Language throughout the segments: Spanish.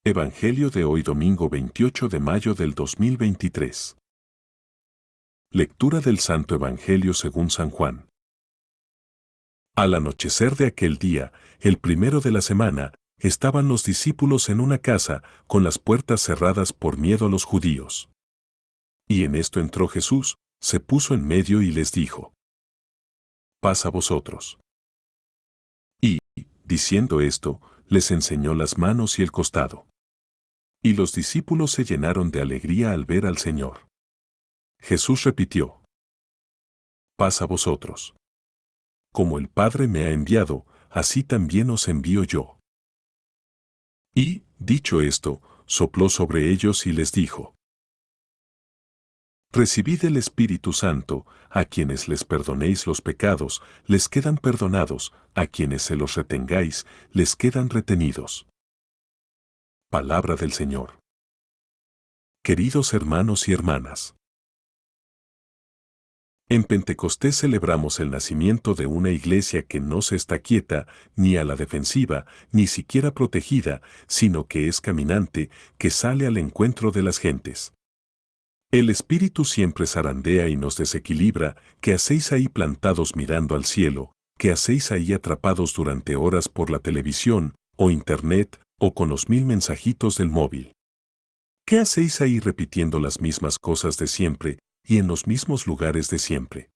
Evangelio de hoy domingo 28 de mayo del 2023. Lectura del Santo Evangelio según San Juan. Al anochecer de aquel día, el primero de la semana, estaban los discípulos en una casa, con las puertas cerradas por miedo a los judíos. Y en esto entró Jesús, se puso en medio y les dijo: «Paz a vosotros». Y, diciendo esto, les enseñó las manos y el costado. Y los discípulos se llenaron de alegría al ver al Señor. Jesús repitió: «Paz a vosotros. Como el Padre me ha enviado, así también os envío yo». Y, dicho esto, sopló sobre ellos y les dijo: «Recibid el Espíritu Santo, a quienes les perdonéis los pecados, les quedan perdonados, a quienes se los retengáis, les quedan retenidos». Palabra del Señor. Queridos hermanos y hermanas, en Pentecostés celebramos el nacimiento de una iglesia que no se está quieta, ni a la defensiva, ni siquiera protegida, sino que es caminante, que sale al encuentro de las gentes. El Espíritu siempre zarandea y nos desequilibra. ¿Qué hacéis ahí plantados mirando al cielo? ¿Qué hacéis ahí atrapados durante horas por la televisión, o internet, o con los 1000 mensajitos del móvil? ¿Qué hacéis ahí repitiendo las mismas cosas de siempre, y en los mismos lugares de siempre?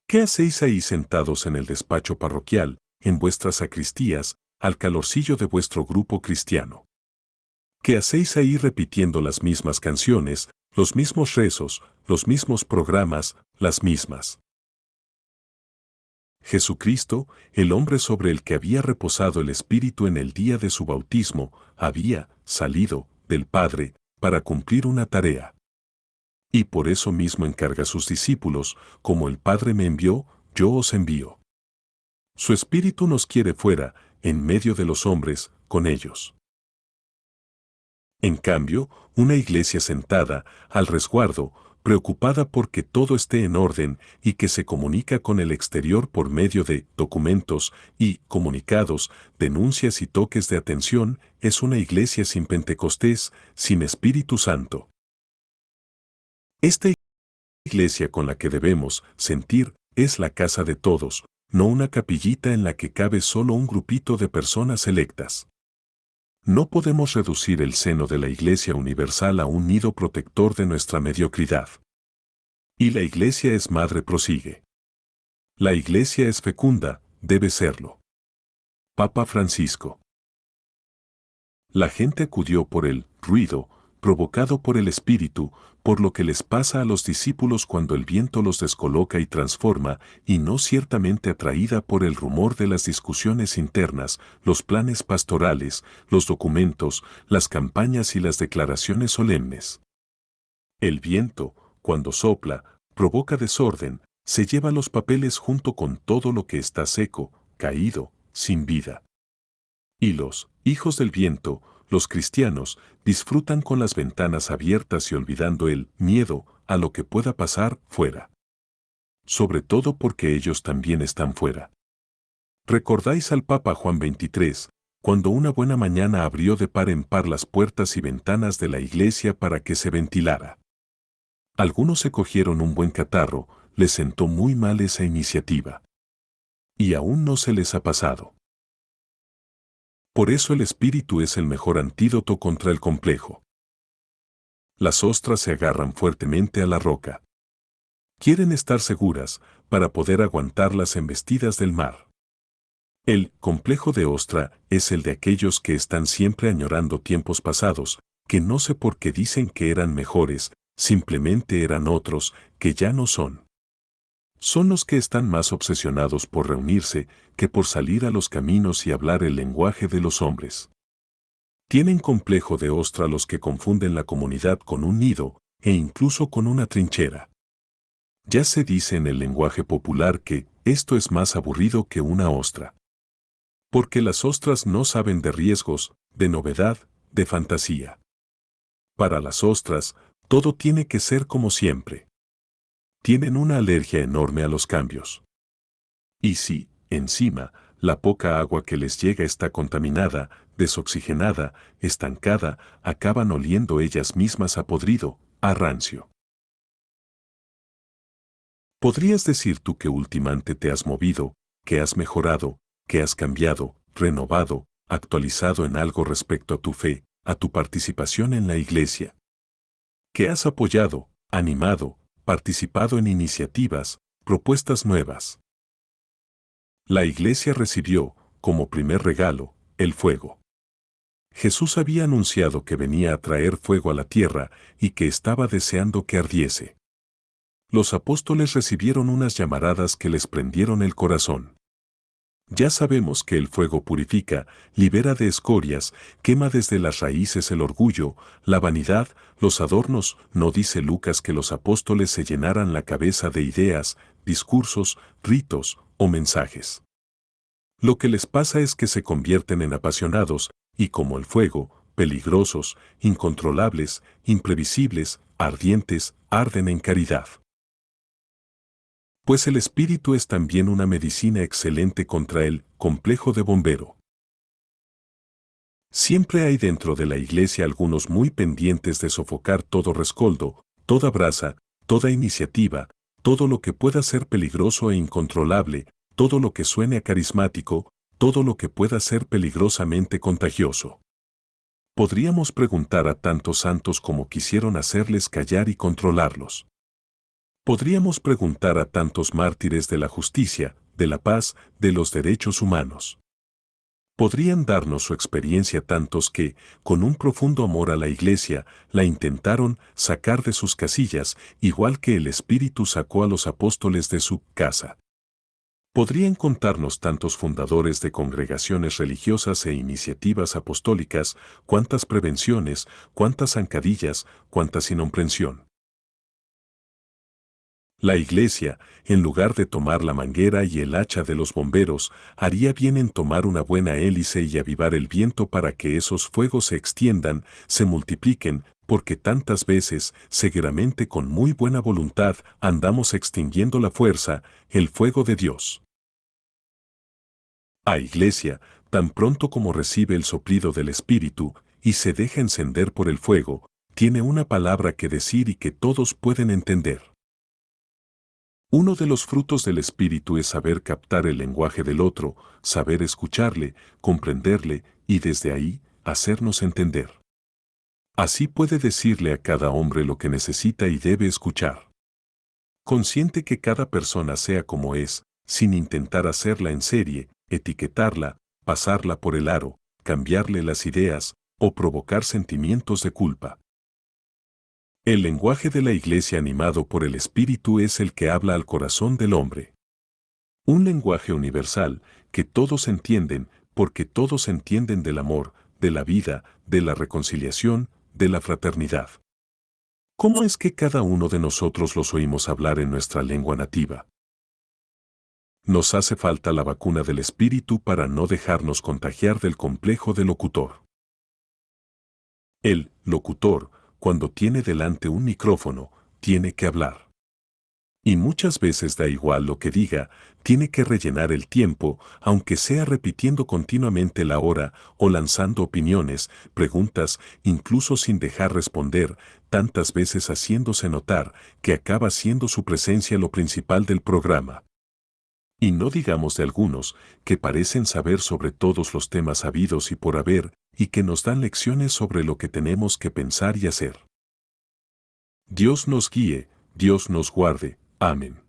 ¿Qué hacéis ahí sentados en el despacho parroquial, en vuestras sacristías, al calorcillo de vuestro grupo cristiano? ¿Qué hacéis ahí repitiendo las mismas canciones, los mismos rezos, los mismos programas, las mismas? Jesucristo, el hombre sobre el que había reposado el Espíritu en el día de su bautismo, había salido del Padre para cumplir una tarea. Y por eso mismo encarga a sus discípulos: como el Padre me envió, yo os envío. Su Espíritu nos quiere fuera, en medio de los hombres, con ellos. En cambio, una iglesia sentada, al resguardo, preocupada porque todo esté en orden y que se comunica con el exterior por medio de documentos y comunicados, denuncias y toques de atención, es una iglesia sin Pentecostés, sin Espíritu Santo. Esta iglesia con la que debemos sentir es la casa de todos, no una capillita en la que cabe solo un grupito de personas selectas. No podemos reducir el seno de la Iglesia universal a un nido protector de nuestra mediocridad. Y la Iglesia es madre, prosigue. La Iglesia es fecunda, debe serlo. Papa Francisco. La gente acudió por el ruido, provocado por el Espíritu, por lo que les pasa a los discípulos cuando el viento los descoloca y transforma, y no ciertamente atraída por el rumor de las discusiones internas, los planes pastorales, los documentos, las campañas y las declaraciones solemnes. El viento, cuando sopla, provoca desorden, se lleva los papeles junto con todo lo que está seco, caído, sin vida. Y los hijos del viento, los cristianos, disfrutan con las ventanas abiertas y olvidando el miedo a lo que pueda pasar fuera. Sobre todo porque ellos también están fuera. ¿Recordáis al Papa Juan XXIII, cuando una buena mañana abrió de par en par las puertas y ventanas de la iglesia para que se ventilara? Algunos se cogieron un buen catarro, les sentó muy mal esa iniciativa. Y aún no se les ha pasado. Por eso el Espíritu es el mejor antídoto contra el complejo. Las ostras se agarran fuertemente a la roca. Quieren estar seguras para poder aguantar las embestidas del mar. El complejo de ostra es el de aquellos que están siempre añorando tiempos pasados, que no sé por qué dicen que eran mejores, simplemente eran otros, que ya no son. Son los que están más obsesionados por reunirse que por salir a los caminos y hablar el lenguaje de los hombres. Tienen complejo de ostra los que confunden la comunidad con un nido e incluso con una trinchera. Ya se dice en el lenguaje popular que esto es más aburrido que una ostra. Porque las ostras no saben de riesgos, de novedad, de fantasía. Para las ostras, todo tiene que ser como siempre. Tienen una alergia enorme a los cambios. Y si, encima, la poca agua que les llega está contaminada, desoxigenada, estancada, acaban oliendo ellas mismas a podrido, a rancio. ¿Podrías decir tú que últimamente te has movido, que has mejorado, que has cambiado, renovado, actualizado en algo respecto a tu fe, a tu participación en la iglesia? ¿Que has apoyado, animado, participado en iniciativas, propuestas nuevas? La iglesia recibió, como primer regalo, el fuego. Jesús había anunciado que venía a traer fuego a la tierra y que estaba deseando que ardiese. Los apóstoles recibieron unas llamaradas que les prendieron el corazón. Ya sabemos que el fuego purifica, libera de escorias, quema desde las raíces el orgullo, la vanidad, los adornos. No dice Lucas que los apóstoles se llenaran la cabeza de ideas, discursos, ritos o mensajes. Lo que les pasa es que se convierten en apasionados, y como el fuego, peligrosos, incontrolables, imprevisibles, ardientes, arden en caridad. Pues el espíritu es también una medicina excelente contra el complejo de bombero. Siempre hay dentro de la iglesia algunos muy pendientes de sofocar todo rescoldo, toda brasa, toda iniciativa, todo lo que pueda ser peligroso e incontrolable, todo lo que suene carismático, todo lo que pueda ser peligrosamente contagioso. Podríamos preguntar a tantos santos como quisieron hacerles callar y controlarlos. Podríamos preguntar a tantos mártires de la justicia, de la paz, de los derechos humanos. Podrían darnos su experiencia tantos que, con un profundo amor a la Iglesia, la intentaron sacar de sus casillas, igual que el Espíritu sacó a los apóstoles de su casa. Podrían contarnos tantos fundadores de congregaciones religiosas e iniciativas apostólicas, cuántas prevenciones, cuántas zancadillas, cuántas incomprensión. La iglesia, en lugar de tomar la manguera y el hacha de los bomberos, haría bien en tomar una buena hélice y avivar el viento para que esos fuegos se extiendan, se multipliquen, porque tantas veces, cegueramente con muy buena voluntad, andamos extinguiendo la fuerza, el fuego de Dios. A iglesia, tan pronto como recibe el soplido del Espíritu, y se deja encender por el fuego, tiene una palabra que decir y que todos pueden entender. Uno de los frutos del Espíritu es saber captar el lenguaje del otro, saber escucharle, comprenderle y desde ahí hacernos entender. Así puede decirle a cada hombre lo que necesita y debe escuchar. Consciente que cada persona sea como es, sin intentar hacerla en serie, etiquetarla, pasarla por el aro, cambiarle las ideas o provocar sentimientos de culpa. El lenguaje de la iglesia animado por el Espíritu es el que habla al corazón del hombre. Un lenguaje universal que todos entienden porque todos entienden del amor, de la vida, de la reconciliación, de la fraternidad. ¿Cómo es que cada uno de nosotros los oímos hablar en nuestra lengua nativa? Nos hace falta la vacuna del Espíritu para no dejarnos contagiar del complejo del locutor. El locutor, cuando tiene delante un micrófono, tiene que hablar. Y muchas veces da igual lo que diga, tiene que rellenar el tiempo, aunque sea repitiendo continuamente la hora o lanzando opiniones, preguntas, incluso sin dejar responder, tantas veces haciéndose notar que acaba siendo su presencia lo principal del programa. Y no digamos de algunos, que parecen saber sobre todos los temas habidos y por haber, y que nos dan lecciones sobre lo que tenemos que pensar y hacer. Dios nos guíe, Dios nos guarde. Amén.